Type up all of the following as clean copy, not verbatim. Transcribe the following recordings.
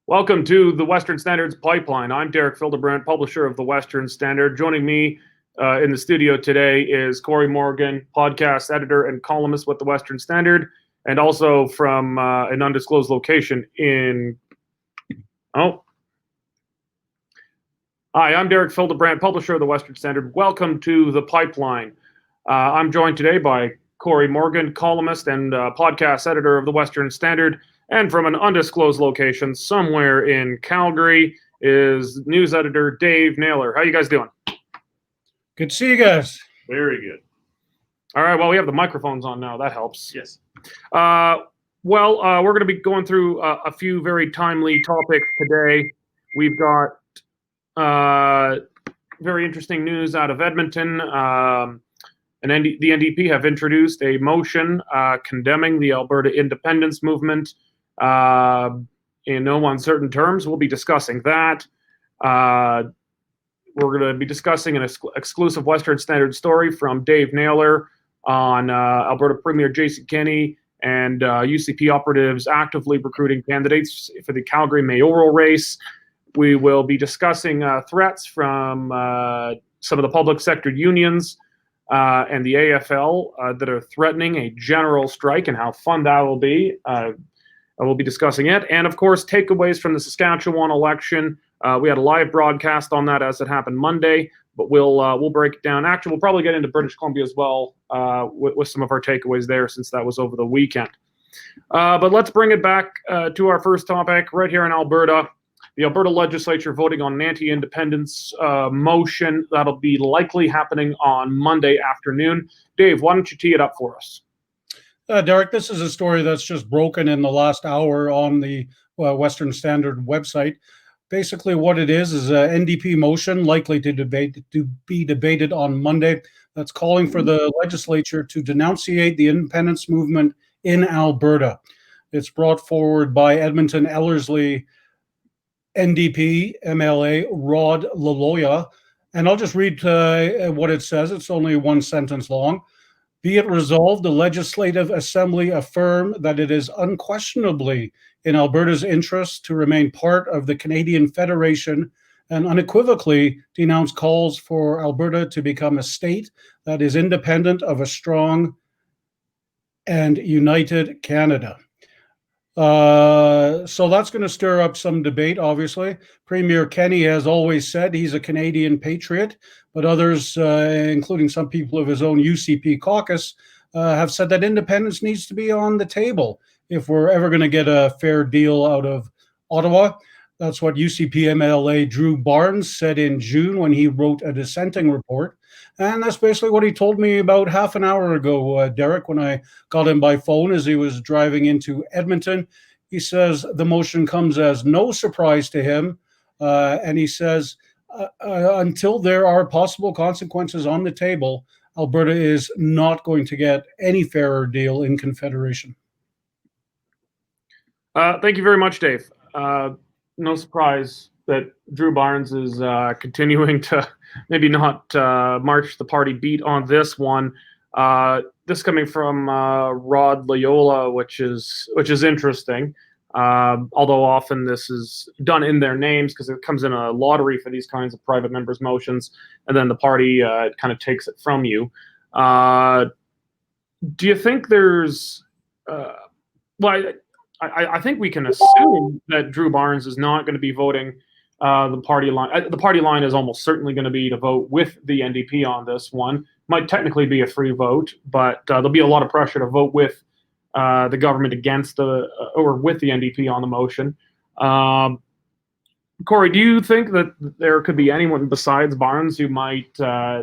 Welcome to the Western Standards Pipeline. I'm Derek Fildebrandt, publisher of the Western Standard. Joining me in the studio today is Cory Morgan, podcast editor and columnist with the Western Standard, and also from an undisclosed location in... Hi, I'm Derek Fildebrandt, publisher of the Western Standard. Welcome to the Pipeline. I'm joined today by Cory Morgan, columnist and podcast editor of the Western Standard. And from an undisclosed location somewhere in Calgary is news editor Dave Naylor. How you guys doing? Good to see you guys. Very good. All right. Well, we have the microphones on now. That helps. Yes. We're going to be going through a few very timely topics today. We've got very interesting news out of Edmonton. The NDP have introduced a motion condemning the Alberta independence movement. In no uncertain terms, we'll be discussing that. We're going to be discussing an exclusive Western Standard story from Dave Naylor on Alberta Premier Jason Kenney and UCP operatives actively recruiting candidates for the Calgary mayoral race. We will be discussing threats from some of the public sector unions and the AFL that are threatening a general strike and how fun that will be. We'll be discussing it. And, of course, takeaways from the Saskatchewan election. We had a live broadcast on that as it happened Monday, but we'll break it down. Actually, we'll probably get into British Columbia as well with some of our takeaways there since that was over the weekend. But let's bring it back to our first topic right here in Alberta. The Alberta Legislature voting on an anti-independence motion. That'll be likely happening on Monday afternoon. Dave, why don't you tee it up for us? Derek, this is a story that's just broken in the last hour on the Western Standard website. Basically, what it is an NDP motion likely to be debated on Monday that's calling for the legislature to denunciate the independence movement in Alberta. It's brought forward by Edmonton Ellerslie NDP MLA Rod Laloya, and I'll just read what it says. It's only one sentence long. Be it resolved, the Legislative Assembly affirm that it is unquestionably in Alberta's interest to remain part of the Canadian Federation and unequivocally denounce calls for Alberta to become a state that is independent of a strong and united Canada. So that's going to stir up some debate, obviously. Premier Kenney has always said he's a Canadian patriot, but others, including some people of his own UCP caucus, have said that independence needs to be on the table if we're ever going to get a fair deal out of Ottawa. That's what UCP MLA Drew Barnes said in June when he wrote a dissenting report. And that's basically what he told me about half an hour ago, Derek, when I got him by phone as he was driving into Edmonton. He says the motion comes as no surprise to him. And he says, until there are possible consequences on the table, Alberta is not going to get any fairer deal in Confederation. Thank you very much, Dave. No surprise that Drew Barnes is continuing to maybe not march the party beat on this one. This coming from Rod Loyola, which is interesting. Although often this is done in their names because it comes in a lottery for these kinds of private members' motions, and then the party kind of takes it from you. Do you think there's I think we can assume that Drew Barnes is not going to be voting the party line. The party line is almost certainly going to be to vote with the NDP on this one. Might technically be a free vote, but there'll be a lot of pressure to vote with the government against or with the NDP on the motion. Cory, do you think that there could be anyone besides Barnes who might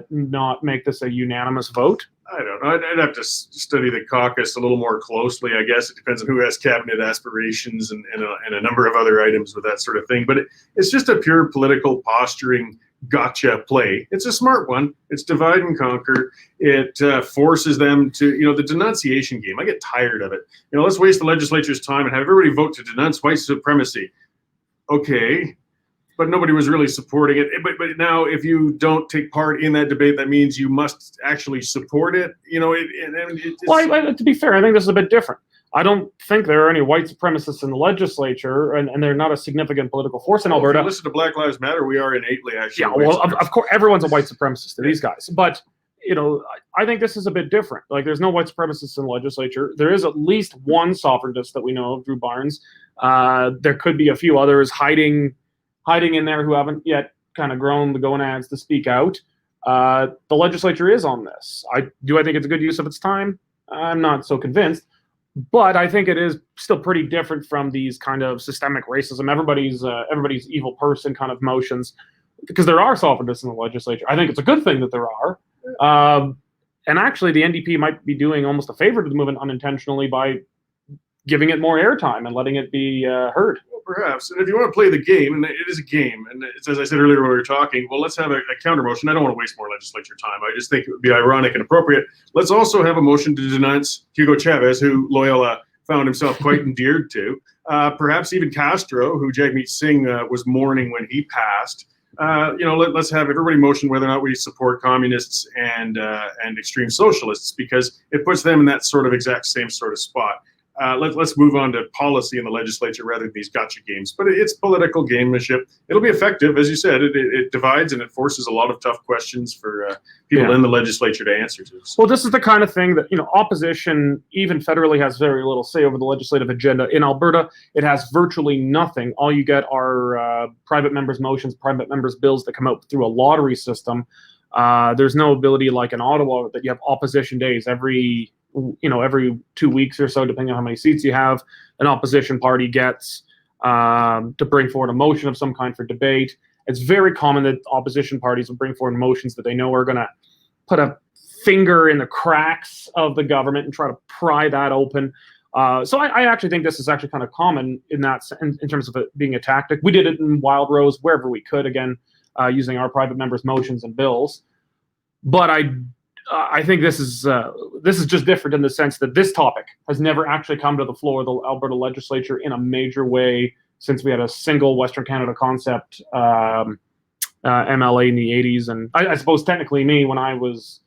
not make this a unanimous vote? I don't know. I'd have to study the caucus a little more closely. I guess it depends on who has cabinet aspirations and a number of other items with that sort of thing. But it's just a pure political posturing gotcha play. It's a smart one. It's divide and conquer. It forces them to, the denunciation game. I get tired of it. Let's waste the legislature's time and have everybody vote to denounce white supremacy. Okay. But nobody was really supporting it. But now, if you don't take part in that debate, that means you must actually support it. To be fair, I think this is a bit different. I don't think there are any white supremacists in the legislature, and they're not a significant political force in Alberta. If you listen to Black Lives Matter, we are innately actually. Yeah, well, of course, everyone's a white supremacist to these guys. But, I think this is a bit different. Like, there's no white supremacists in the legislature. There is at least one sovereigntist that we know of, Drew Barnes. There could be a few others hiding in there who haven't yet kind of grown the gonads to speak out. The legislature is on this. I think it's a good use of its time? I'm not so convinced. But I think it is still pretty different from these kind of systemic racism, everybody's evil person kind of motions, because there are sovereigntists in the legislature. I think it's a good thing that there are. And actually, the NDP might be doing almost a favor to the movement unintentionally by giving it more airtime and letting it be heard. Well, perhaps. And if you want to play the game, and it is a game, and it's, as I said earlier when we were talking, well, let's have a counter motion. I don't want to waste more legislature time. I just think it would be ironic and appropriate. Let's also have a motion to denounce Hugo Chavez, who Loyola found himself quite endeared to. Perhaps even Castro, who Jagmeet Singh was mourning when he passed. Let's have everybody motion whether or not we support communists and extreme socialists, because it puts them in that sort of exact same sort of spot. Let's move on to policy in the legislature rather than these gotcha games. But it's political gamemanship. It'll be effective, as you said. It divides and it forces a lot of tough questions for people in the legislature to answer to. Well, this is the kind of thing that, opposition, even federally, has very little say over the legislative agenda. In Alberta, it has virtually nothing. All you get are private members' motions, private members' bills that come out through a lottery system. There's no ability like in Ottawa that you have opposition days every 2 weeks or so, depending on how many seats you have, an opposition party gets to bring forward a motion of some kind for debate. It's very common that opposition parties will bring forward motions that they know are going to put a finger in the cracks of the government and try to pry that open. So I actually think this is actually kind of common in terms of it being a tactic. We did it in Wild Rose wherever we could, again, using our private members' motions and bills. But I think this is just different in the sense that this topic has never actually come to the floor of the Alberta legislature in a major way since we had a single Western Canada concept MLA in the 80s. And I suppose technically me, when I was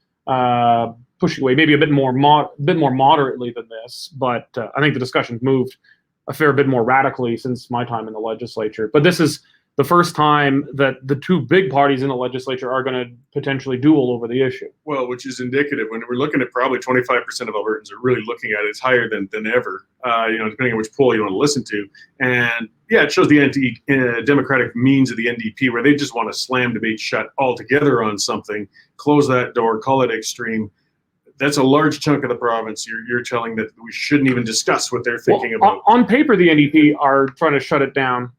pushing away maybe a bit more moderately than this, but I think the discussion's moved a fair bit more radically since my time in the legislature. But this is the first time that the two big parties in the legislature are going to potentially duel over the issue. Well, which is indicative. When we're looking at probably 25% of Albertans are really looking at it, it's higher than ever, depending on which poll you want to listen to. And yeah, it shows the anti-democratic means of the NDP, where they just want to slam debate shut altogether on something, close that door, call it extreme. That's a large chunk of the province. You're telling that we shouldn't even discuss what they're thinking about. On paper, the NDP are trying to shut it down.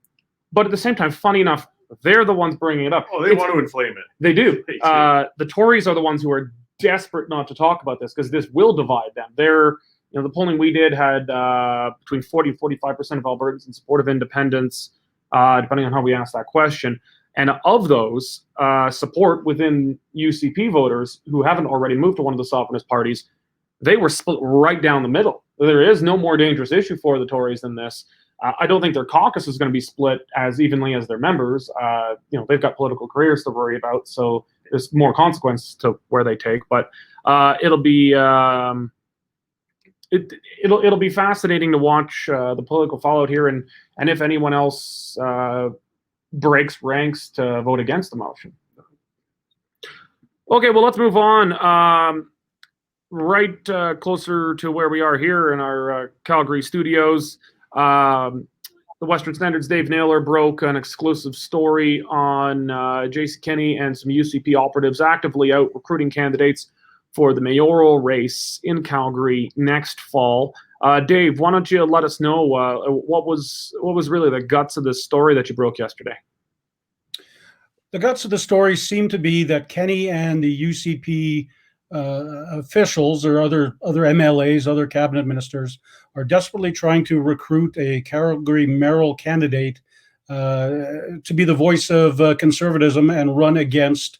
But at the same time, funny enough, they're the ones bringing it up. Oh, they want to inflame it. They do. The Tories are the ones who are desperate not to talk about this because this will divide them. The polling we did had between 40 and 45% of Albertans in support of independence, depending on how we ask that question. And of those, support within UCP voters who haven't already moved to one of the sovereignist parties, they were split right down the middle. There is no more dangerous issue for the Tories than this. I don't think their caucus is going to be split as evenly as their members. They've got political careers to worry about, so there's more consequence to where they take. But it'll be it'll be fascinating to watch the political fallout here, and if anyone else breaks ranks to vote against the motion. Okay, well, let's move on. Right closer to where we are here in our Calgary studios. The Western Standard's Dave Naylor broke an exclusive story on J.C. Kenney and some UCP operatives actively out recruiting candidates for the mayoral race in Calgary next fall. Dave, why don't you let us know what was really the guts of this story that you broke yesterday? The guts of the story seem to be that Kenney and the UCP officials or other MLAs, other cabinet ministers, are desperately trying to recruit a Calgary mayoral candidate to be the voice of conservatism and run against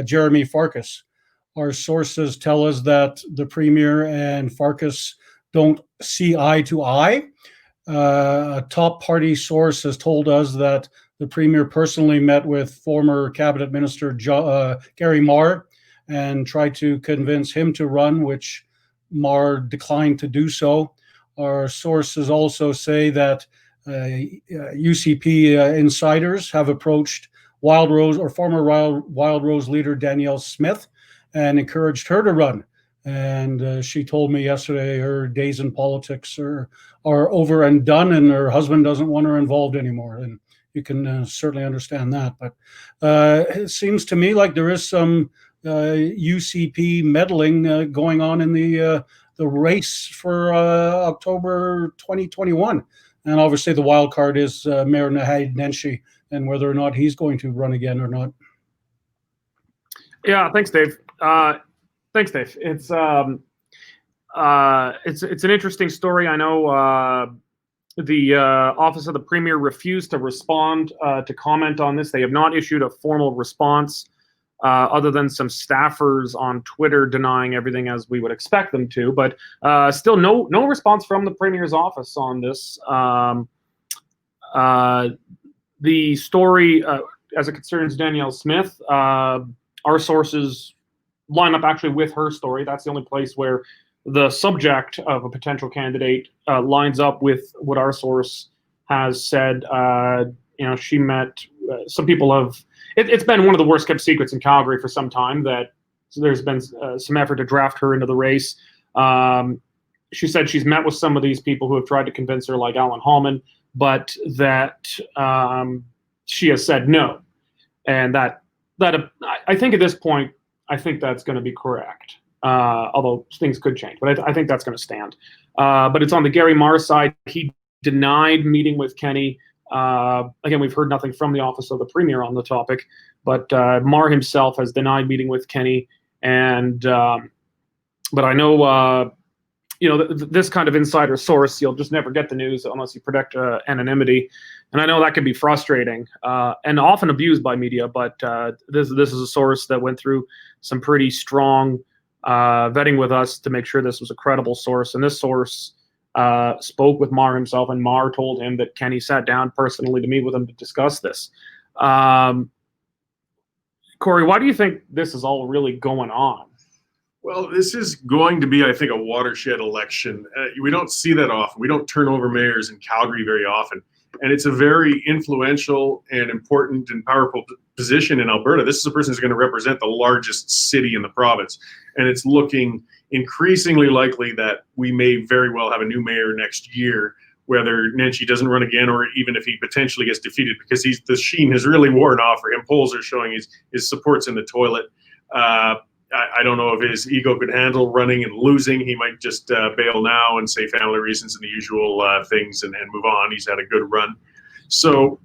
Jeremy Farkas. Our sources tell us that the Premier and Farkas don't see eye to eye. A top party source has told us that the Premier personally met with former Cabinet Minister Gary Marr and tried to convince him to run, which Marr declined to do so. Our sources also say that UCP insiders have approached Wild Rose or former Wild Rose leader Danielle Smith and encouraged her to run. And she told me yesterday her days in politics are over and done, and her husband doesn't want her involved anymore. And you can certainly understand that. But it seems to me like there is some UCP meddling going on in the race for October 2021. And obviously the wild card is Mayor Naheed Nenshi and whether or not he's going to run again or not. Yeah, thanks, Dave. Thanks, Dave. It's an interesting story. I know the Office of the Premier refused to respond to comment on this. They have not issued a formal response other than some staffers on Twitter denying everything as we would expect them to. But still no response from the Premier's office on this. The story, as it concerns Danielle Smith, our sources line up actually with her story. That's the only place where the subject of a potential candidate lines up with what our source has said. She met some people have. It's been one of the worst kept secrets in Calgary for some time that there's been some effort to draft her into the race. She said she's met with some of these people who have tried to convince her, like Alan Hallman, but that she has said no, and that I think at this point, I think that's going to be correct. Although things could change, but I think that's going to stand. But it's on the Gary Marr side. He denied meeting with Kenney. Again, we've heard nothing from the Office of the Premier on the topic, but Marr himself has denied meeting with Kenney. And but I know, this kind of insider source, you'll just never get the news unless you protect anonymity. And I know that can be frustrating and often abused by media. But this is a source that went through some pretty strong vetting with us to make sure this was a credible source. And this source spoke with Marr himself, and Marr told him that Kenney sat down personally to meet with him to discuss this. Cory, why do you think this is all really going on? Well, this is going to be, I think, a watershed election. We don't see that often. We don't turn over mayors in Calgary very often. And it's a very influential and important and powerful position in Alberta. This is a person who's going to represent the largest city in the province. And it's looking increasingly likely that we may very well have a new mayor next year, whether Nenshi doesn't run again or even if he potentially gets defeated, because the sheen has really worn off for him. Polls are showing his support's in the toilet. I don't know if his ego could handle running and losing. He might just bail now and say family reasons and the usual things and move on. He's had a good run. So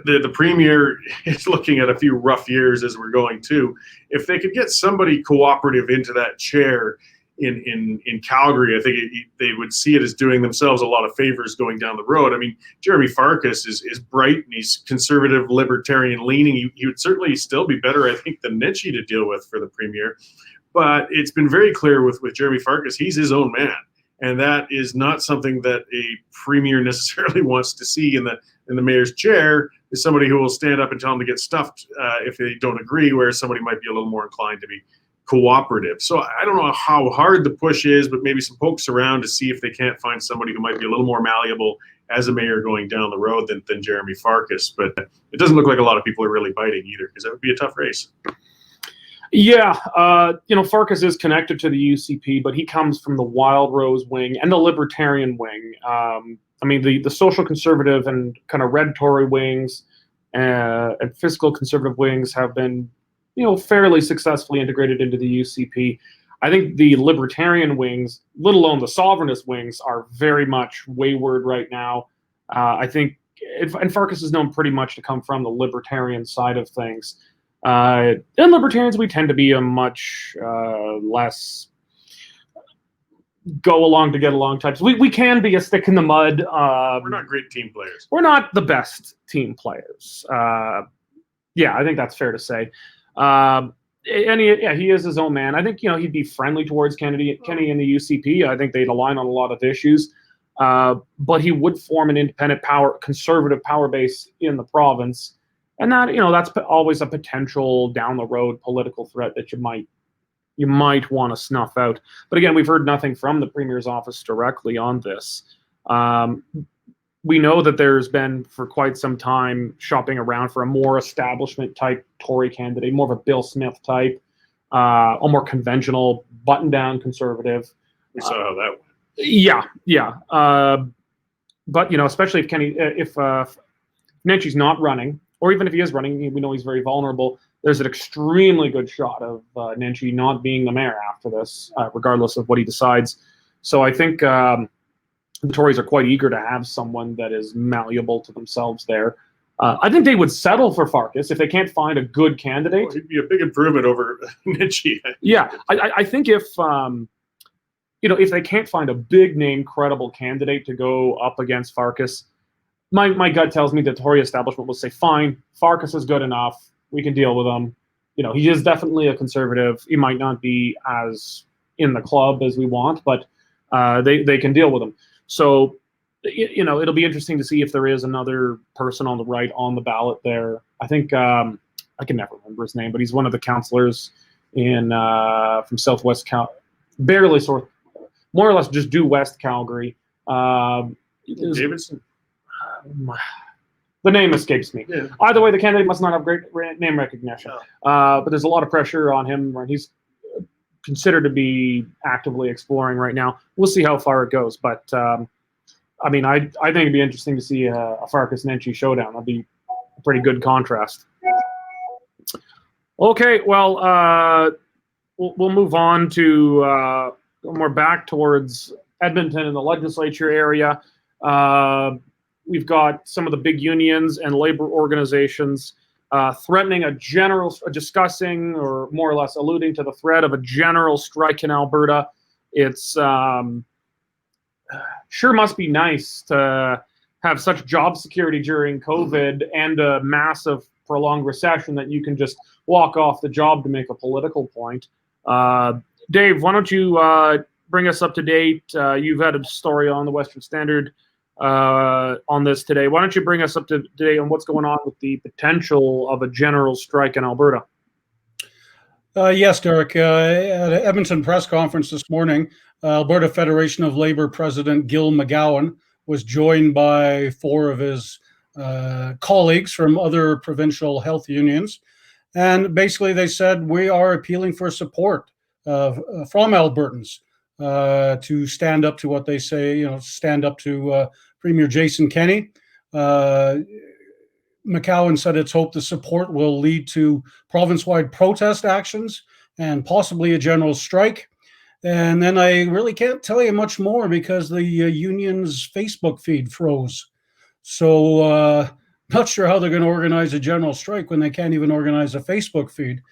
the Premier is looking at a few rough years as we're going to. If they could get somebody cooperative into that chair in Calgary, I think they would see it as doing themselves a lot of favors going down the road. I mean, Jeremy Farkas is bright and he's conservative, libertarian leaning. He would certainly still be better, I think, than Nenshi to deal with for the Premier. But it's been very clear with Jeremy Farkas, he's his own man. And that is not something that a Premier necessarily wants to see in the mayor's chair, is somebody who will stand up and tell them to get stuffed if they don't agree, whereas somebody might be a little more inclined to be cooperative. So I don't know how hard the push is, but maybe some pokes around to see if they can't find somebody who might be a little more malleable as a mayor going down the road than Jeremy Farkas. But it doesn't look like a lot of people are really biting either, because that would be a tough race. Yeah, Farkas is connected to the UCP, but he comes from the Wild Rose wing and the Libertarian wing. The social conservative and kind of red Tory wings and fiscal conservative wings have been fairly successfully integrated into the UCP. I think the libertarian wings, let alone the sovereignist wings, are very much wayward right now. I think, and Farkas is known pretty much to come from the libertarian side of things. And libertarians, we tend to be a much less go along to get along types. We can be a stick in the mud. We're not great team players. We're not the best team players. Yeah, I think that's fair to say. And he is his own man. I think he'd be friendly towards Kenney and the UCP. I think they'd align on a lot of issues, but he would form an independent conservative power base in the province, and that that's always a potential down the road political threat that you might you might want to snuff out. But again, we've heard nothing from the Premier's office directly on this. We know that there's been for quite some time shopping around for a more establishment type Tory candidate, more of a Bill Smith type, a more conventional button-down conservative. We saw how that went. Yeah. But especially if Nenchi's not running, or even if he is running, we know he's very vulnerable. There's an extremely good shot of Nenchi not being the mayor after this, regardless of what he decides. So I think the Tories are quite eager to have someone that is malleable to themselves there. I think they would settle for Farkas if they can't find a good candidate. Well, he'd be a big improvement over Nenchi. Yeah, I think if they can't find a big name, credible candidate to go up against Farkas, my gut tells me the Tory establishment will say, fine, Farkas is good enough. We can deal with him. He is definitely a conservative. He might not be as in the club as we want, but they can deal with him. So, it'll be interesting to see if there is another person on the right on the ballot there. I think I can never remember his name, but he's one of the councillors from Southwest barely more or less just due west Calgary. Davidson. The name escapes me. Yeah. Either way, the candidate must not have great name recognition. But there's a lot of pressure on him. Right? He's considered to be actively exploring right now. We'll see how far it goes. But I think it'd be interesting to see a Farkas Nenchi showdown. That'd be a pretty good contrast. Okay, well, we'll move on to more back towards Edmonton and the legislature area. We've got some of the big unions and labor organizations threatening discussing or more or less alluding to the threat of a general strike in Alberta. It's sure must be nice to have such job security during COVID and a massive prolonged recession that you can just walk off the job to make a political point. Dave, why don't you bring us up to date? You've had a story on the Western Standard on this today. Why don't you bring us up to date on what's going on with the potential of a general strike in Alberta? Yes, Derek. At an Edmonton press conference this morning, Alberta Federation of Labor President Gil McGowan was joined by 4 of his colleagues from other provincial health unions. And basically they said, we are appealing for support from Albertans to stand up to what they say, stand up to Premier Jason Kenney. McCowan said it's hoped the support will lead to province-wide protest actions and possibly a general strike. And then I really can't tell you much more because the union's Facebook feed froze. So not sure how they're going to organize a general strike when they can't even organize a Facebook feed.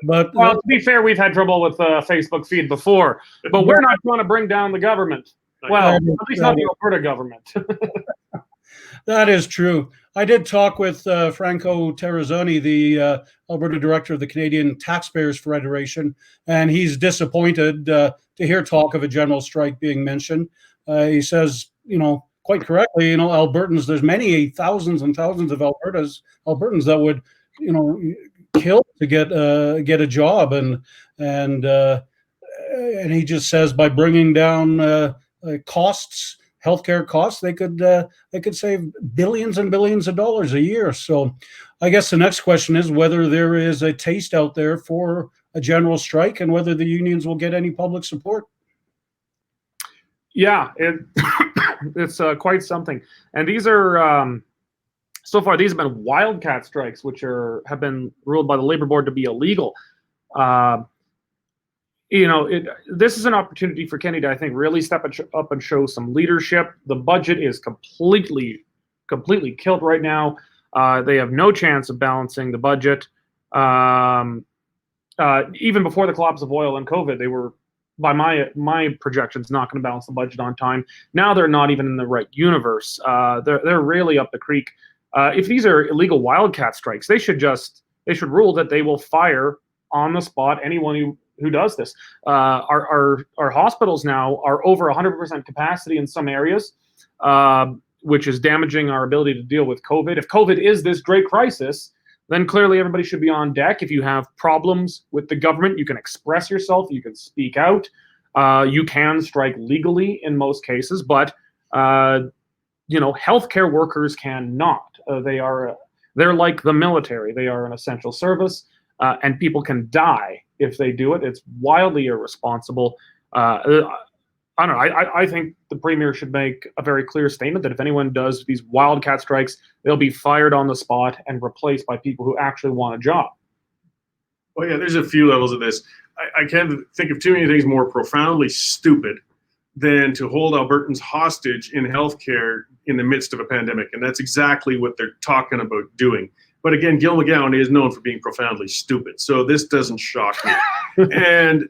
But well, to be fair, we've had trouble with Facebook feed before, but we're not going to bring down the government. Well, at least not the Alberta government. That is true. I did talk with Franco Terrazzoni, the Alberta director of the Canadian Taxpayers Federation, and he's disappointed to hear talk of a general strike being mentioned. He says, quite correctly, Albertans, there's many thousands and thousands of Albertans that would, kill to get a job, and he just says by bringing down costs. Healthcare costs, they could save billions and billions of dollars a year. So I guess the next question is whether there is a taste out there for a general strike and whether the unions will get any public support. Yeah, it's quite something. And these are, so far, these have been wildcat strikes, which have been ruled by the Labor Board to be illegal. This is an opportunity for Kenney to, I think, really step up and show some leadership. The budget is completely killed right now. They have no chance of balancing the budget. Even before the collapse of oil and COVID, they were, by my projections, not going to balance the budget on time. Now they're not even in the right universe. They're really up the creek. If these are illegal wildcat strikes, they should rule that they will fire on the spot anyone who does this. Our hospitals now are over 100% capacity in some areas, which is damaging our ability to deal with COVID. If COVID is this great crisis, then clearly everybody should be on deck. If you have problems with the government, you can express yourself, you can speak out, you can strike legally in most cases, but healthcare workers cannot. They're like the military. They are an essential service, and people can die if they do it. It's wildly irresponsible. I don't know. I think the premier should make a very clear statement that if anyone does these wildcat strikes, they'll be fired on the spot and replaced by people who actually want a job. Well, yeah, there's a few levels of this. I can't think of too many things more profoundly stupid than to hold Albertans hostage in healthcare in the midst of a pandemic. And that's exactly what they're talking about doing. But again, Gil McGowan is known for being profoundly stupid. So this doesn't shock me. And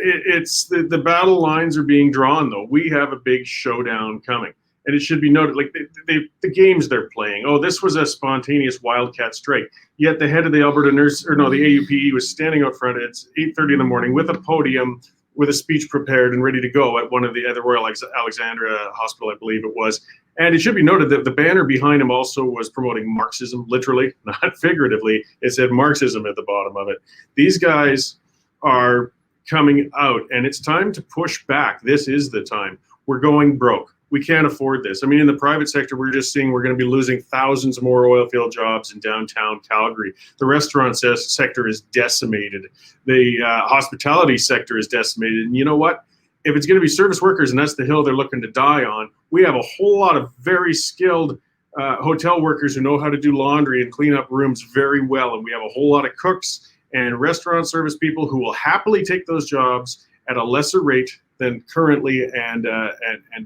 it's the battle lines are being drawn, though. We have a big showdown coming. And it should be noted, like the games they're playing. Oh, this was a spontaneous wildcat strike. Yet the head of the Alberta the AUPE was standing out front at 8:30 in the morning with a podium, with a speech prepared and ready to go at one of the Royal Alexandra Hospital, I believe it was. And it should be noted that the banner behind him also was promoting Marxism, literally, not figuratively. It said Marxism at the bottom of it. These guys are coming out, and it's time to push back. This is the time. We're going broke. We can't afford this. I mean, in the private sector, we're just seeing we're going to be losing thousands more oil field jobs in downtown Calgary. The restaurant sector is decimated. The hospitality sector is decimated. And you know what? If it's going to be service workers and that's the hill they're looking to die on, we have a whole lot of very skilled hotel workers who know how to do laundry and clean up rooms very well. And we have a whole lot of cooks and restaurant service people who will happily take those jobs at a lesser rate than currently and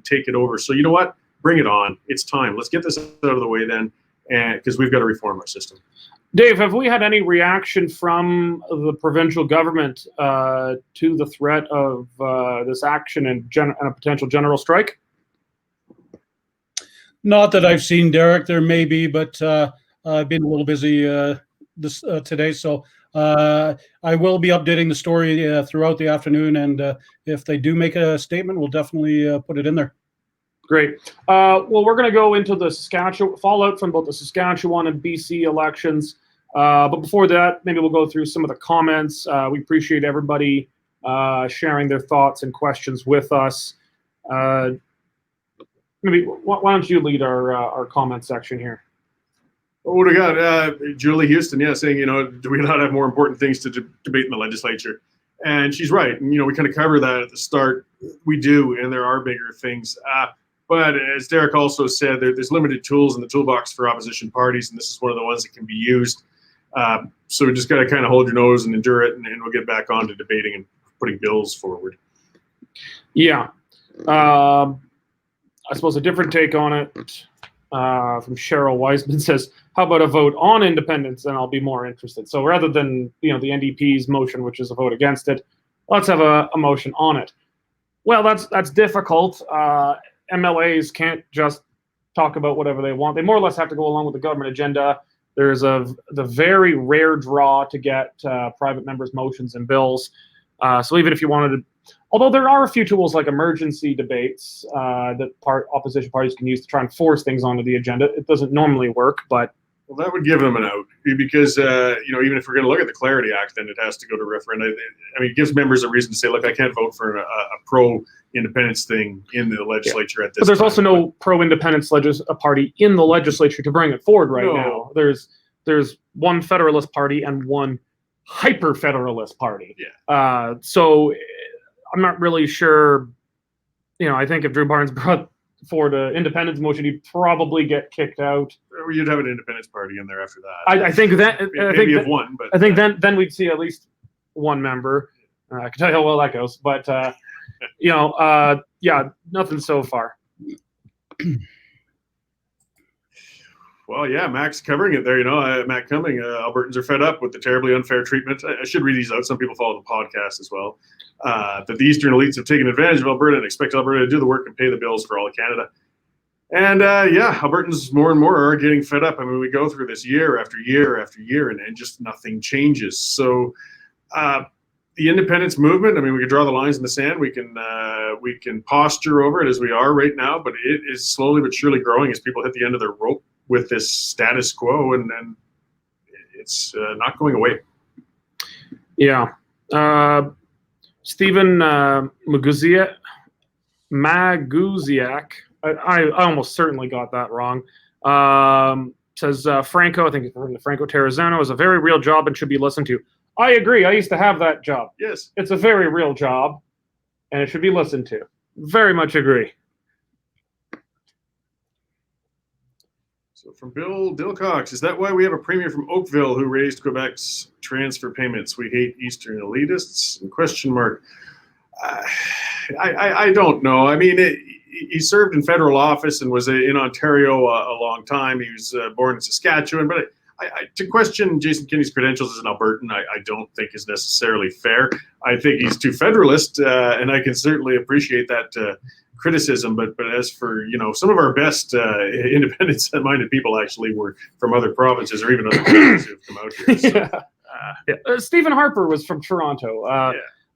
take it over. So you know what? Bring it on. It's time. Let's get this out of the way then, and because we've got to reform our system. Dave, have we had any reaction from the provincial government to the threat of this action and a potential general strike? Not that I've seen, Derek. There may be, but I've been a little busy today, so I will be updating the story throughout the afternoon, and if they do make a statement, we'll definitely put it in there. Great. Well, we're going to go into the fallout from both the Saskatchewan and BC elections. But before that, maybe we'll go through some of the comments. We appreciate everybody sharing their thoughts and questions with us. Maybe why don't you lead our comment section here? What do we got? Julie Houston, saying, do we not have more important things to debate in the legislature? And she's right. And, we kind of cover that at the start. We do, and there are bigger things. But as Derek also said, there's limited tools in the toolbox for opposition parties, and this is one of the ones that can be used. So we just got to kind of hold your nose and endure it, and we'll get back on to debating and putting bills forward. Yeah. I suppose a different take on it from Cheryl Wiseman says, how about a vote on independence? And I'll be more interested. So rather than the NDP's motion, which is a vote against it, let's have a motion on it. Well, that's difficult. MLAs can't just talk about whatever they want. They more or less have to go along with the government agenda. There's the very rare draw to get private members' motions and bills. So even if you wanted to, although there are a few tools like emergency debates that opposition parties can use to try and force things onto the agenda. It doesn't normally work, but well, that would give them an out because even if we're going to look at the Clarity Act, then it has to go to referendum. I mean, it gives members a reason to say, look, I can't vote for a pro-independence thing in the legislature at this. But there's time. also no pro-independence party in the legislature to bring it forward now. There's one Federalist Party and one hyper-Federalist Party. Yeah. So I'm not really sure. I think if Drew Barnes brought forward an independence motion, he'd probably get kicked out. Or you'd have an independence party in there after that. I think that. Maybe you have one, but I think then we'd see at least one member. I can tell you how well that goes, but yeah, nothing so far. Well, yeah, Mac's covering it there. Mac Cumming, Albertans are fed up with the terribly unfair treatment. I should read these out. Some people follow the podcast as well. That the Eastern elites have taken advantage of Alberta and expect Alberta to do the work and pay the bills for all of Canada. And Albertans more and more are getting fed up. I mean, we go through this year after year after year, and just nothing changes. So the independence movement, I mean, we could draw the lines in the sand. We can posture over it as we are right now, but it is slowly but surely growing as people hit the end of their rope with this status quo, and it's not going away. Yeah. Stephen Maguziak, I almost certainly got that wrong. Says Franco, I think from the Franco Terrazzano, is a very real job and should be listened to. I agree. I used to have that job. Yes. It's a very real job and it should be listened to. Very much agree. So from Bill Dilcox, is that why we have a premier from Oakville who raised Quebec's transfer payments? We hate Eastern elitists? And question mark. I don't know. I mean, he served in federal office and was in Ontario a long time. He was born in Saskatchewan. But to question Jason Kenney's credentials as an Albertan, I don't think is necessarily fair. I think he's too federalist, and I can certainly appreciate that criticism. But as for, some of our best independence-minded people actually were from other provinces or even other countries who've come out here. So, Stephen Harper was from Toronto.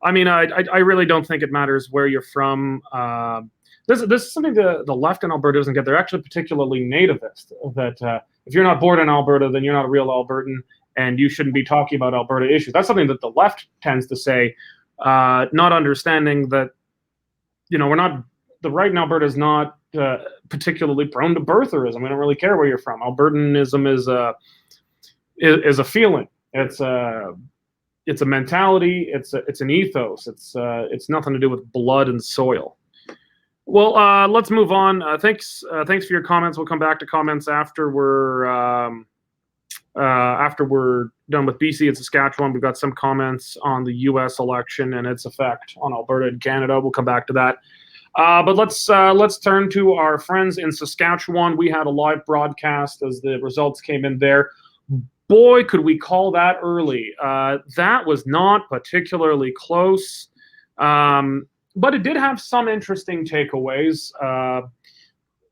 I mean, I really don't think it matters where you're from. This is something the left in Alberta doesn't get. They're actually particularly nativist, that if you're not born in Alberta, then you're not a real Albertan, and you shouldn't be talking about Alberta issues. That's something that the left tends to say, not understanding that, we're not, the right in Alberta is not particularly prone to birtherism. We don't really care where you're from. Albertanism is a feeling. It's a mentality. It's an ethos. It's nothing to do with blood and soil. Well, let's move on. Thanks for your comments. We'll come back to comments after we're done with BC and Saskatchewan. We've got some comments on the U.S. election and its effect on Alberta and Canada. We'll come back to that. But let's turn to our friends in Saskatchewan. We had a live broadcast as the results came in there. Boy, could we call that early. That was not particularly close. But it did have some interesting takeaways. The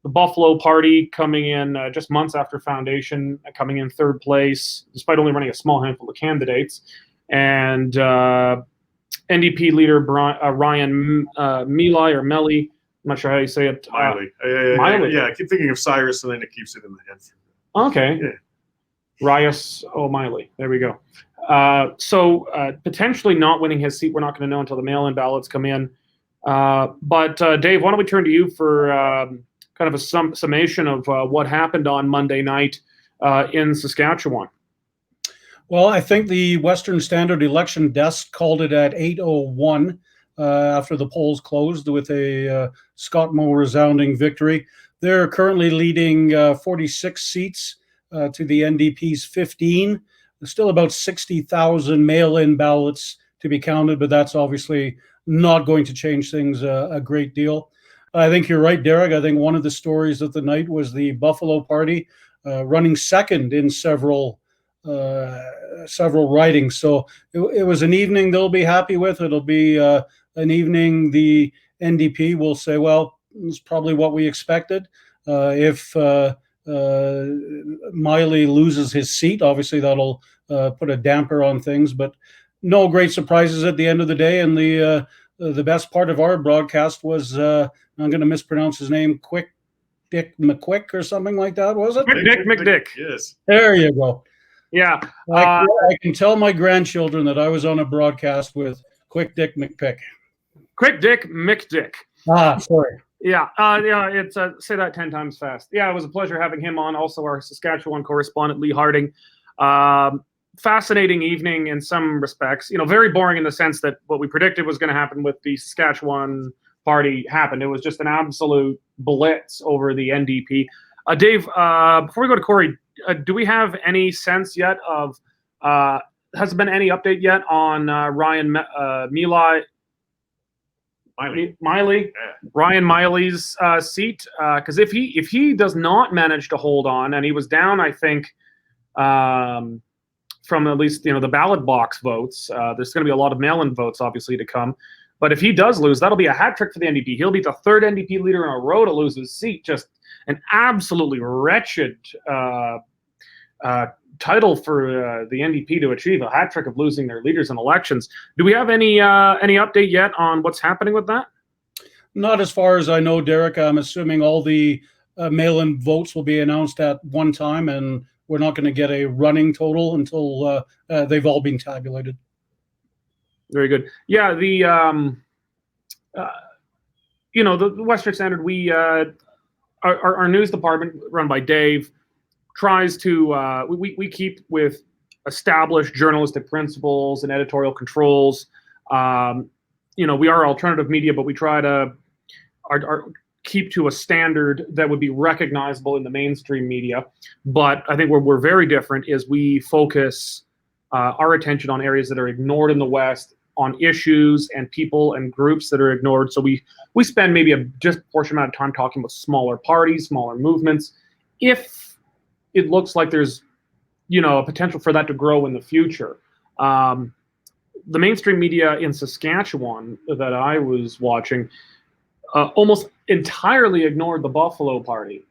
Buffalo Party coming in just months after foundation, coming in third place, despite only running a small handful of candidates. And NDP leader Ryan Mealy or Melly, I'm not sure how you say it. Miley. Miley. Yeah, I keep thinking of Cyrus and then it keeps it in the head. Okay. Yeah. Rias O'Malley. There we go. So potentially not winning his seat, we're not going to know until the mail-in ballots come in. But Dave, why don't we turn to you for kind of a summation of what happened on Monday night in Saskatchewan? Well, I think the Western Standard election desk called it at 8:01 after the polls closed with a Scott Moe resounding victory. They're currently leading 46 seats to the NDP's 15. There's still about 60,000 mail-in ballots to be counted, but that's obviously not going to change things a great deal. I think you're right, Derek. I think one of the stories of the night was the Buffalo Party running second in several ridings. So it was an evening they'll be happy with. It'll be an evening the NDP will say, well, it's probably what we expected. If Miley loses his seat, obviously that'll put a damper on things, but no great surprises at the end of the day. And the best part of our broadcast was, I'm going to mispronounce his name, Quick Dick McQuick or something like that, was it? Quick Dick McDick. Yes. There you go. Yeah. I can tell my grandchildren that I was on a broadcast with Quick Dick McPick. Quick Dick McDick. Sorry. Yeah, it's say that 10 times fast. Yeah, it was a pleasure having him on. Also, our Saskatchewan correspondent, Lee Harding. Fascinating evening in some respects. Very boring in the sense that what we predicted was going to happen with the Saskatchewan Party happened. It was just an absolute blitz over the NDP. Dave, before we go to Cory, do we have any sense yet of, has there been any update yet on Ryan Miley? Yeah. Ryan Miley's seat, because if he does not manage to hold on, and he was down, I think, from at least the ballot box votes, there's going to be a lot of mail-in votes obviously to come. But if he does lose, that'll be a hat trick for the NDP. He'll be the third NDP leader in a row to lose his seat. Just an absolutely wretched title for the NDP to achieve, a hat trick of losing their leaders in elections. Do we have any update yet on what's happening with that? Not as far as I know, Derek. I'm assuming all the mail-in votes will be announced at one time, and we're not going to get a running total until they've all been tabulated. Very good. Yeah, the Western Standard, our news department run by Dave tries to we keep with established journalistic principles and editorial controls. We are alternative media, but we try to keep to a standard that would be recognizable in the mainstream media. But I think where we're very different is we focus our attention on areas that are ignored in the West, on issues and people and groups that are ignored. So we spend maybe a disproportionate amount of time talking about smaller parties, smaller movements. If it looks like there's, a potential for that to grow in the future. The mainstream media in Saskatchewan that I was watching almost entirely ignored the Buffalo Party.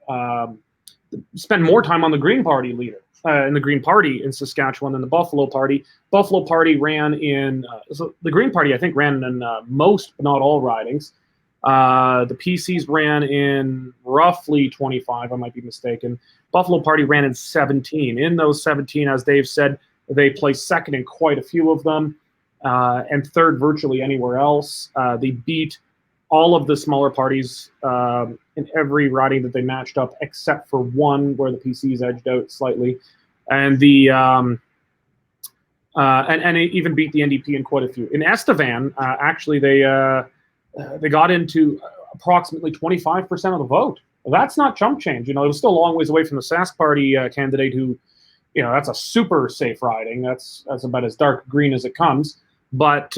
Spent more time on the Green Party leader. In the Green Party in Saskatchewan than the Buffalo Party. Buffalo Party ran in, so the Green Party I think ran in most but not all ridings. The PCs ran in roughly 25, I might be mistaken. Buffalo Party ran in 17. In those 17, as Dave said, they placed second in quite a few of them, and third virtually anywhere else. They beat all of the smaller parties in every riding that they matched up, except for one where the PCs edged out slightly, and and it even beat the NDP in quite a few. In Estevan, actually, they got into approximately 25% of the vote. Well, that's not chump change. It was still a long ways away from the Sask Party candidate, who, that's a super safe riding. That's about as dark green as it comes, but.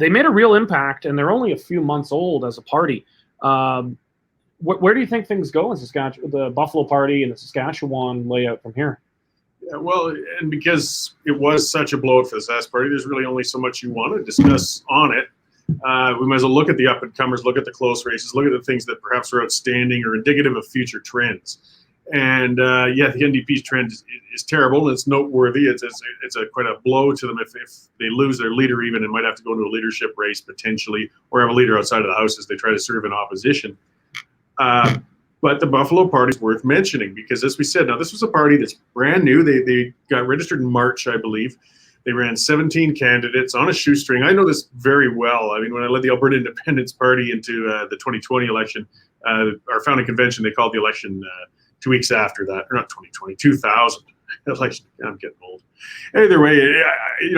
They made a real impact, and they're only a few months old as a party. Where do you think things go in Saskatchewan, the Buffalo Party and the Saskatchewan layout from here? Yeah, well, and because it was such a blowout for the Sask Party, there's really only so much you want to discuss on it. We might as well look at the up-and-comers, look at the close races, look at the things that perhaps are outstanding or indicative of future trends. And the NDP's trend is terrible. It's noteworthy. It's quite a blow to them if they lose their leader even and might have to go into a leadership race potentially, or have a leader outside of the House as they try to serve in opposition. But the Buffalo Party is worth mentioning because, as we said, now this was a party that's brand new. They got registered in March, I believe. They ran 17 candidates on a shoestring. I know this very well. I mean, when I led the Alberta Independence Party into the 2020 election, our founding convention, they called the election 2 weeks after that, or not 2020, 2000 election. I'm getting old. Either way,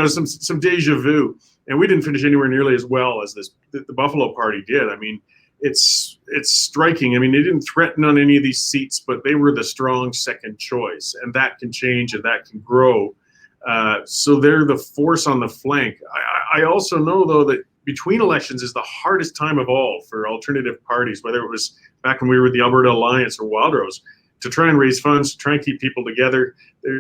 some deja vu, and we didn't finish anywhere nearly as well as the Buffalo Party did. I mean, it's striking. I mean, they didn't threaten on any of these seats, but they were the strong second choice, and that can change and that can grow. So they're the force on the flank. I also know, though, that between elections is the hardest time of all for alternative parties, whether it was back when we were with the Alberta Alliance or Wildrose, to try and raise funds, to try and keep people together.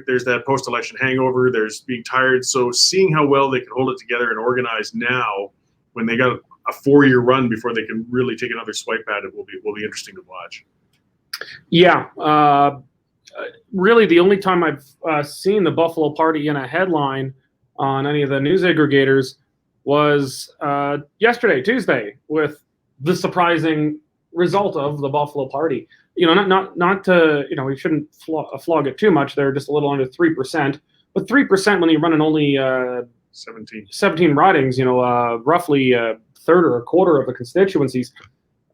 There's that post-election hangover. There's being tired. So seeing how well they can hold it together and organize now, when they got a 4-year run before they can really take another swipe at it, will be interesting to watch. Yeah. Really, the only time I've seen the Buffalo Party in a headline on any of the news aggregators was yesterday, Tuesday, with the surprising result of the Buffalo Party. Not to, we shouldn't flog it too much. They're just a little under 3%, but 3% when you're running only 17 ridings, roughly a third or a quarter of the constituencies,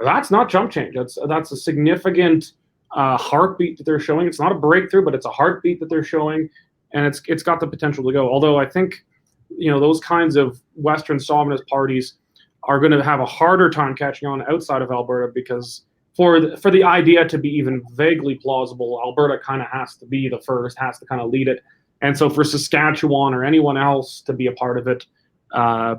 that's not chump change. That's a significant heartbeat that they're showing. It's not a breakthrough, but it's a heartbeat that they're showing, and it's got the potential to go. Although I think, those kinds of Western sovereignist parties are going to have a harder time catching on outside of Alberta, because for the idea to be even vaguely plausible, Alberta kind of has to be the first, has to kind of lead it. And so for Saskatchewan or anyone else to be a part of it, I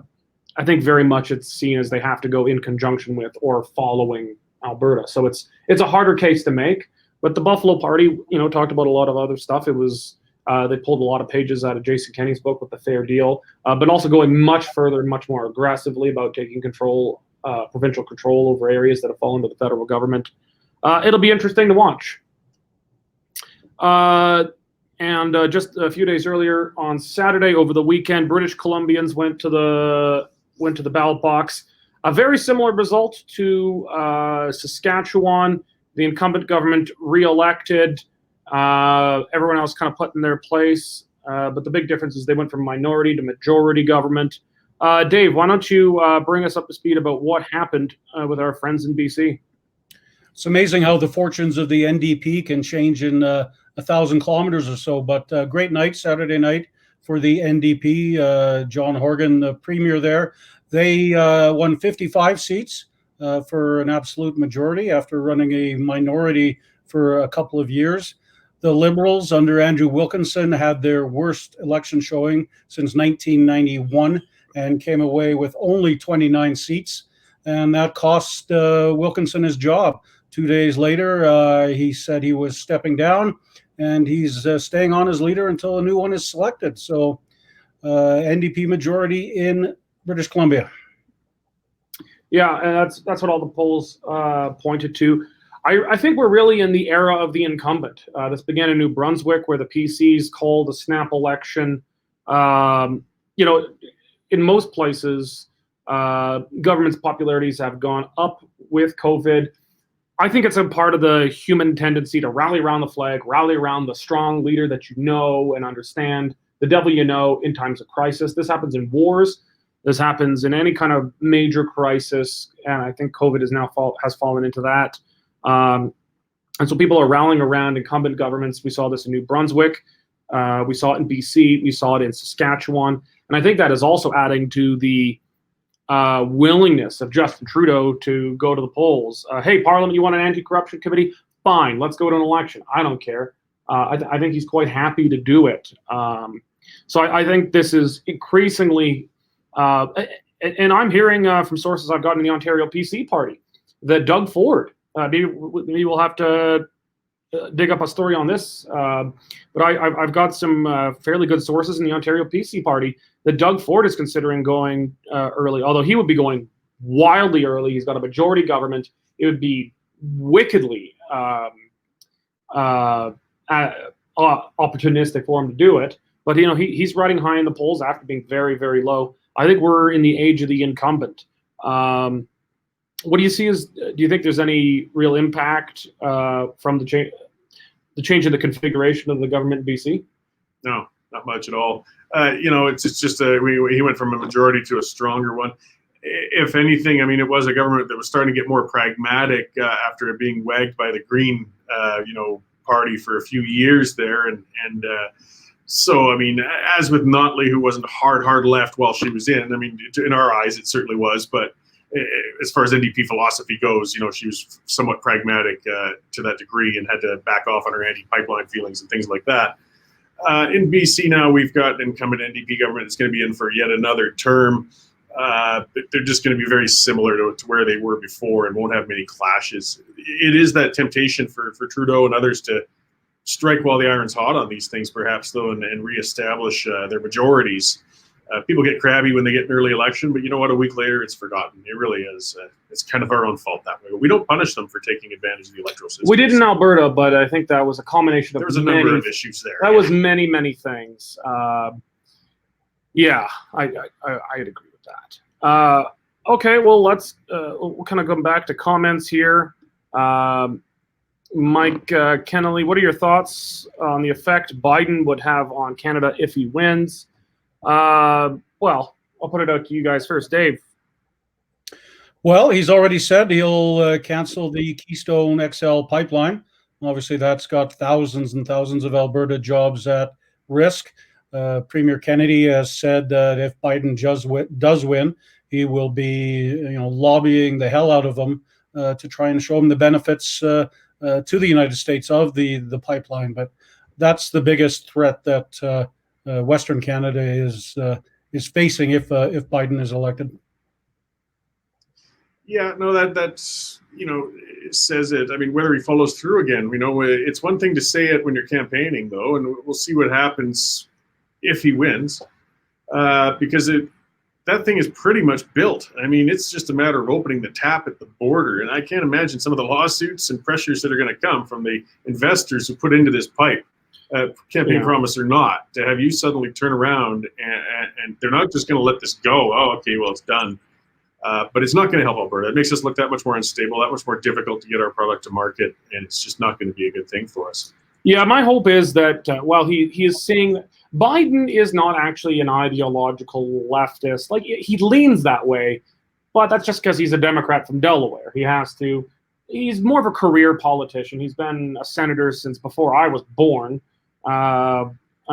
think very much it's seen as they have to go in conjunction with or following Alberta. So it's a harder case to make. But the Buffalo Party, talked about a lot of other stuff. It was they pulled a lot of pages out of Jason Kenney's book with the Fair Deal, but also going much further and much more aggressively about taking control, provincial control over areas that have fallen to the federal government. It'll be interesting to watch. And just a few days earlier, on Saturday over the weekend, British Columbians went to the ballot box. A very similar result to Saskatchewan. The incumbent government re-elected. Everyone else kind of put in their place. But the big difference is they went from minority to majority government. Dave, why don't you bring us up to speed about what happened with our friends in BC? It's amazing how the fortunes of the NDP can change in 1,000 kilometers or so. But great night, Saturday night for the NDP. John Horgan, the premier there. They won 55 seats for an absolute majority after running a minority for a couple of years. The Liberals under Andrew Wilkinson had their worst election showing since 1991 and came away with only 29 seats. And that cost Wilkinson his job. 2 days later, he said he was stepping down, and he's staying on as leader until a new one is selected. So NDP majority in British Columbia. Yeah, and that's what all the polls pointed to. I think we're really in the era of the incumbent. This began in New Brunswick, where the PCs called a snap election. In most places, government's popularities have gone up with COVID. I think it's a part of the human tendency to rally around the flag, rally around the strong leader that you know and understand, the devil you know in times of crisis. This happens in wars. This happens in any kind of major crisis, and I think COVID has fallen into that. And so people are rallying around incumbent governments. We saw this in New Brunswick. We saw it in BC. We saw it in Saskatchewan. And I think that is also adding to the willingness of Justin Trudeau to go to the polls. Hey, Parliament, you want an anti-corruption committee? Fine, let's go to an election. I don't care. I think he's quite happy to do it. So I think this is increasingly, and I'm hearing from sources I've gotten in the Ontario PC party that Doug Ford, maybe we'll have to dig up a story on this, but I've got some fairly good sources in the Ontario PC party that Doug Ford is considering going early, although he would be going wildly early. He's got a majority government. It would be wickedly opportunistic for him to do it. But he's riding high in the polls after being very, very low. I think we're in the age of the incumbent. What do you see do you think there's any real impact from the change in the configuration of the government in BC? No, not much at all. It's just he went from a majority to a stronger one. If anything, I mean, it was a government that was starting to get more pragmatic after it being wagged by the Green, party for a few years there. So, I mean, as with Notley, who wasn't hard left while she was in, I mean, in our eyes, it certainly was. But as far as NDP philosophy goes, she was somewhat pragmatic to that degree and had to back off on her anti-pipeline feelings and things like that. In BC now, we've got an incumbent NDP government that's going to be in for yet another term. They're just going to be very similar to where they were before and won't have many clashes. It is that temptation for Trudeau and others to strike while the iron's hot on these things, perhaps, though, and reestablish their majorities. People get crabby when they get an early election, but you know what? A week later, it's forgotten. It really is. It's kind of our own fault that way. We don't punish them for taking advantage of the electoral system. We did in Alberta, but I think that was a combination of there was a number of issues there. That was many, many things. Yeah, I'd agree with that. Okay, well, let's we'll kind of come back to comments here. Mike Kenney, what are your thoughts on the effect Biden would have on Canada if he wins? Well, I'll put it out to you guys first. Dave. Well, he's already said he'll cancel the Keystone XL pipeline. Obviously, that's got thousands and thousands of Alberta jobs at risk. Premier Kenney has said that if Biden does win, he will be lobbying the hell out of them to try and show him the benefits to the United States of the pipeline. But that's the biggest threat that Western Canada is facing if Biden is elected. Yeah, no, that's it says it. I mean, whether he follows through again, it's one thing to say it when you're campaigning, though, and we'll see what happens if he wins, because that thing is pretty much built. I mean, it's just a matter of opening the tap at the border, and I can't imagine some of the lawsuits and pressures that are going to come from the investors who put into this pipe. Campaign promise or not, to have you suddenly turn around and they're not just going to let this go. Oh, okay, well, it's done. But it's not going to help Alberta. It makes us look that much more unstable, that much more difficult to get our product to market, and it's just not going to be a good thing for us. Yeah, my hope is that while he is saying Biden is not actually an ideological leftist, like he leans that way, but that's just because he's a Democrat from Delaware. He's more of a career politician. He's been a senator since before I was born. I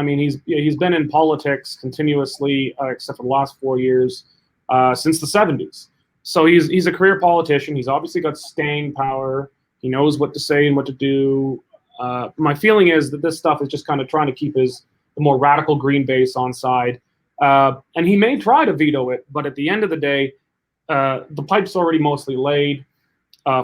mean, he's been in politics continuously, except for the last 4 years, since the 70s. So he's a career politician. He's obviously got staying power. He knows what to say and what to do. My feeling is that this stuff is just kind of trying to keep the more radical Green base on side. And he may try to veto it, but at the end of the day, the pipe's already mostly laid.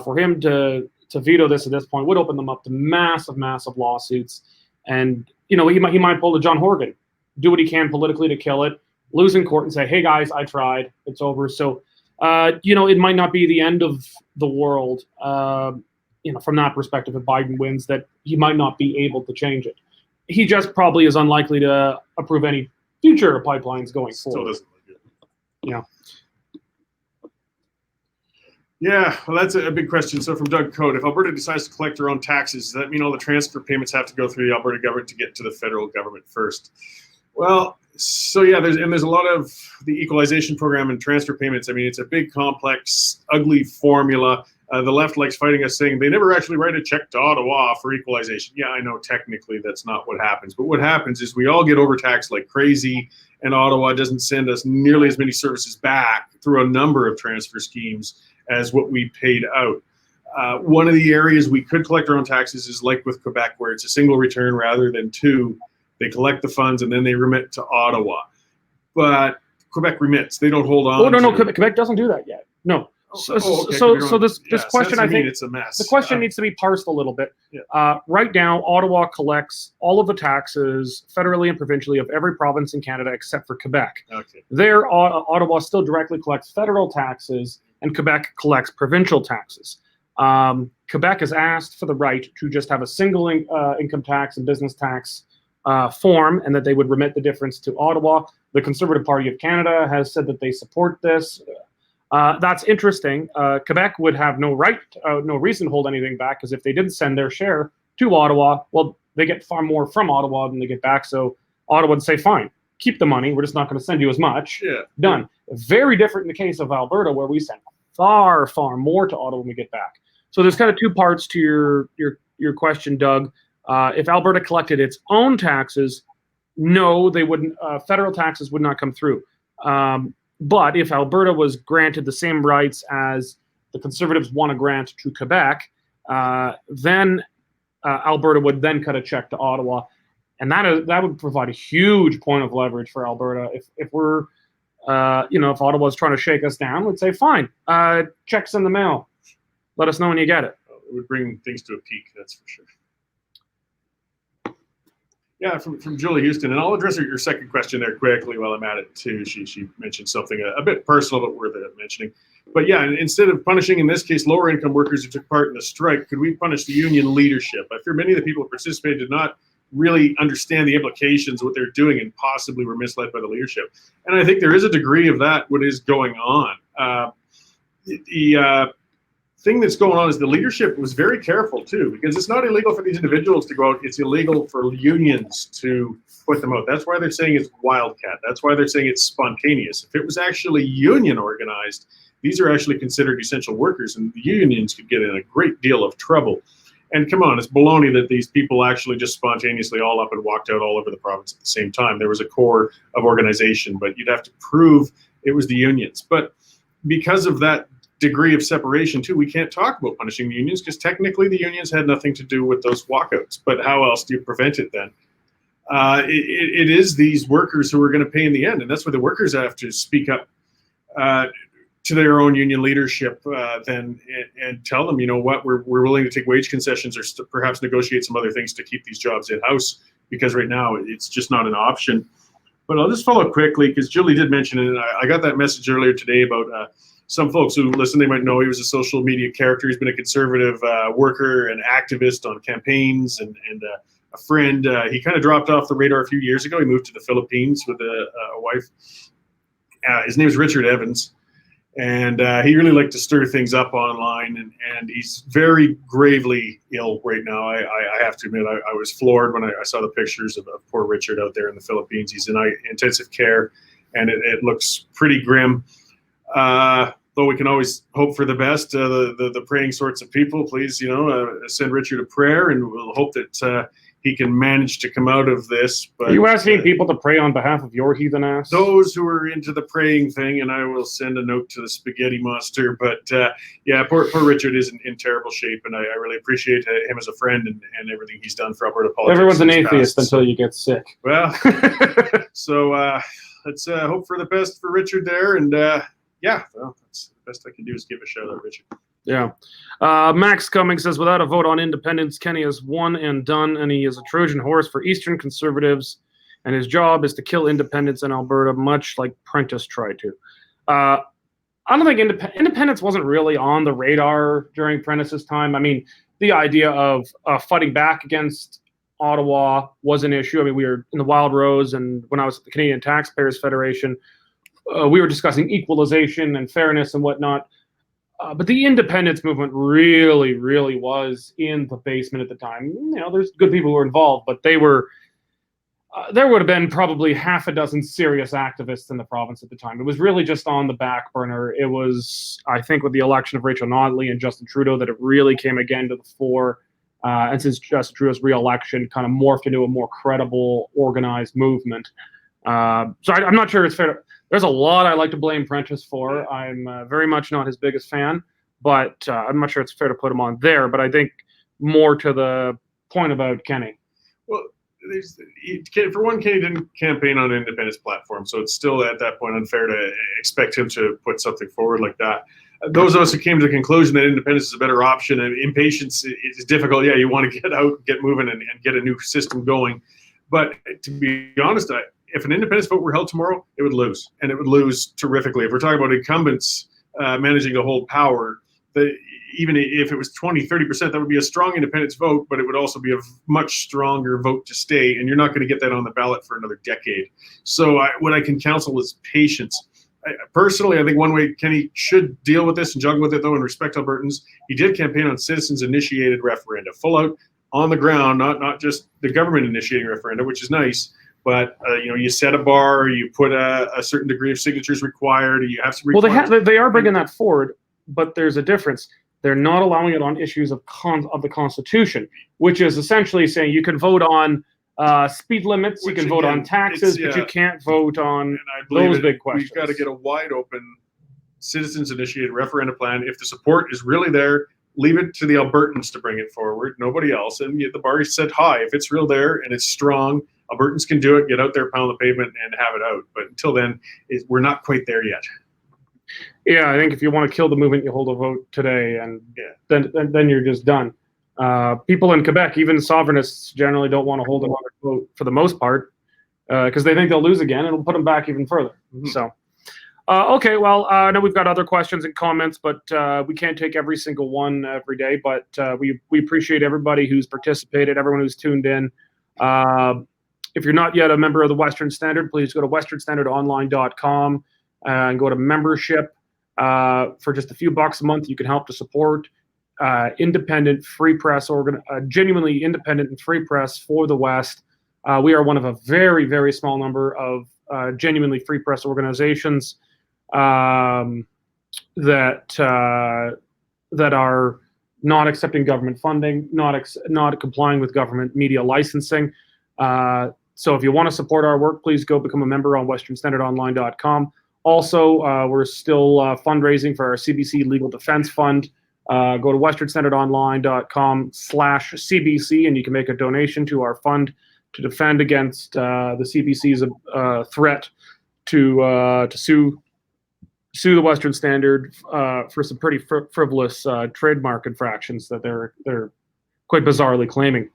For him to veto this at this point would open them up to massive lawsuits. And, he might pull the John Horgan, do what he can politically to kill it, lose in court and say, hey, guys, I tried. It's over. So, it might not be the end of the world, from that perspective, if Biden wins, that he might not be able to change it. He just probably is unlikely to approve any future pipelines going Still forward. doesn't look good. Yeah. Yeah, well, that's a big question. So from Doug Cote, if Alberta decides to collect their own taxes, does that mean all the transfer payments have to go through the Alberta government to get to the federal government first? Well, so yeah, there's a lot of the equalization program and transfer payments. I mean, it's a big, complex, ugly formula. The left likes fighting us, saying they never actually write a check to Ottawa for equalization. Yeah, I know technically that's not what happens. But what happens is we all get overtaxed like crazy, and Ottawa doesn't send us nearly as many services back through a number of transfer schemes as what we paid out. One of the areas we could collect our own taxes is like with Quebec, where it's a single return rather than two. They collect the funds and then they remit to Ottawa. But Quebec remits. They don't hold on. Oh, no, Quebec doesn't do that yet. No. So this question, I think, it's a mess. The question needs to be parsed a little bit. Yeah. Right now, Ottawa collects all of the taxes federally and provincially of every province in Canada except for Quebec. Okay. There, Ottawa still directly collects federal taxes, and Quebec collects provincial taxes. Quebec has asked for the right to just have a single income tax and business tax form, and that they would remit the difference to Ottawa. The Conservative Party of Canada has said that they support this. That's interesting. Quebec would have no reason to hold anything back, because if they didn't send their share to Ottawa, well, they get far more from Ottawa than they get back. So Ottawa would say, fine, keep the money. We're just not going to send you as much. Yeah. Done. Very different in the case of Alberta, where we send far more to Ottawa when we get back. So there's kind of two parts to your question, Doug. If Alberta collected its own taxes, no, they wouldn't. Federal taxes would not come through. But if Alberta was granted the same rights as the Conservatives want to grant to Quebec, then Alberta would then cut a check to Ottawa, and that would provide a huge point of leverage for Alberta. If we're if Ottawa's trying to shake us down, we'd say, fine, checks in the mail. Let us know when you get it. It would bring things to a peak, that's for sure. Yeah, from Julie Houston, and I'll address your second question there quickly while I'm at it too. She mentioned something a bit personal but worth mentioning. But yeah, instead of punishing, in this case, lower income workers who took part in the strike, could we punish the union leadership? I fear many of the people who participated did not really understand the implications of what they're doing and possibly were misled by the leadership. And I think there is a degree of that, what is going on. The thing that's going on is the leadership was very careful too, because it's not illegal for these individuals to go out. It's illegal for unions to put them out. That's why they're saying it's wildcat. That's why they're saying it's spontaneous. If it was actually union organized, these are actually considered essential workers, and the unions could get in a great deal of trouble. And come on, it's baloney that these people actually just spontaneously all up and walked out all over the province at the same time. There was a core of organization, but you'd have to prove it was the unions. But because of that degree of separation too, we can't talk about punishing the unions, because technically the unions had nothing to do with those walkouts. But how else do you prevent it then? It is these workers who are going to pay in the end, and that's where the workers have to speak up to their own union leadership then and tell them, you know what, we're willing to take wage concessions or perhaps negotiate some other things to keep these jobs in-house, because right now it's just not an option. But I'll just follow quickly, because Julie did mention it, and I got that message earlier today about some folks who listen, they might know he was a social media character. He's been a conservative worker and activist on campaigns and a friend. He kind of dropped off the radar a few years ago. He moved to the Philippines with a wife. His name is Richard Evans. And he really liked to stir things up online, and he's very gravely ill right now. I have to admit, I was floored when I saw the pictures of poor Richard out there in the Philippines. He's in intensive care, and it looks pretty grim. Though we can always hope for the best. The praying sorts of people, please, send Richard a prayer, and we'll hope that he can manage to come out of this. But are you asking people to pray on behalf of your heathen ass? Those who are into the praying thing, and I will send a note to the spaghetti monster. But yeah, poor Richard is in terrible shape, and I really appreciate him as a friend and everything he's done for Alberta politics. Everyone's an atheist until you get sick. Well, so let's hope for the best for Richard there, and yeah, well, that's the best I can do is give a shout out, Richard. Yeah. Max Cummings says, without a vote on independence, Kenney is one and done, and he is a Trojan horse for Eastern Conservatives, and his job is to kill independence in Alberta, much like Prentice tried to. I don't think independence wasn't really on the radar during Prentice's time. I mean, the idea of fighting back against Ottawa was an issue. I mean, we were in the Wild Rose, and when I was at the Canadian Taxpayers Federation, we were discussing equalization and fairness and whatnot. But the independence movement really, really was in the basement at the time. There's good people who were involved, but they were. There would have been probably half a dozen serious activists in the province at the time. It was really just on the back burner. It was, I think, with the election of Rachel Notley and Justin Trudeau that it really came again to the fore. And since Justin Trudeau's re-election kind of morphed into a more credible, organized movement. So I'm not sure it's fair to. There's a lot I like to blame Prentice for. I'm very much not his biggest fan, but I'm not sure it's fair to put him on there. But I think more to the point about Kenney. Well, for one, Kenney didn't campaign on an independence platform, so it's still at that point unfair to expect him to put something forward like that. Those of us who came to the conclusion that independence is a better option, and impatience is difficult. Yeah, you want to get out, get moving, and get a new system going. But to be honest, if an independence vote were held tomorrow, it would lose, and it would lose terrifically. If we're talking about incumbents managing to hold power, even if it was 20-30%, that would be a strong independence vote, but it would also be a much stronger vote to stay, and you're not going to get that on the ballot for another decade. So what I can counsel is patience. Personally, I think one way Kenney should deal with this and juggle with it, though, and respect Albertans, he did campaign on citizens-initiated referenda, full out on the ground, not just the government initiating referenda, which is nice. But you set a bar, you put a certain degree of signatures required, you have some. Well, they are bringing that forward, but there's a difference. They're not allowing it on issues of the Constitution, which is essentially saying you can vote on speed limits, you can vote on taxes, but you can't vote on those big questions. We've got to get a wide open citizens-initiated referenda plan. If the support is really there, leave it to the Albertans to bring it forward, nobody else. And the bar is set high. If it's real there and it's strong, Albertans can do it, get out there, pound the pavement, and have it out. But until then, we're not quite there yet. Yeah, I think if you want to kill the movement, you hold a vote today, and then you're just done. People in Quebec, even sovereignists, generally don't want to hold another vote for the most part because they think they'll lose again, and it'll put them back even further. Mm-hmm. So, okay, well, I know we've got other questions and comments, but we can't take every single one every day. But we appreciate everybody who's participated, everyone who's tuned in. If you're not yet a member of the Western Standard, please go to westernstandardonline.com and go to membership. For just a few bucks a month, you can help to support independent free press, genuinely independent and free press for the West. We are one of a very, very small number of genuinely free press organizations that are not accepting government funding, not complying with government media licensing. So if you want to support our work, please go become a member on westernstandardonline.com. Also, we're still fundraising for our CBC Legal Defense Fund. Go to westernstandardonline.com/CBC, and you can make a donation to our fund to defend against the CBC's threat to sue the Western Standard for some pretty frivolous trademark infractions that they're quite bizarrely claiming.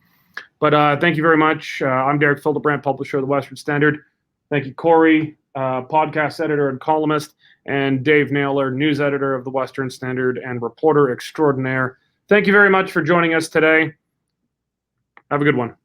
But thank you very much. I'm Derek Fildebrandt, publisher of the Western Standard. Thank you, Cory, podcast editor and columnist, and Dave Naylor, news editor of the Western Standard and reporter extraordinaire. Thank you very much for joining us today. Have a good one.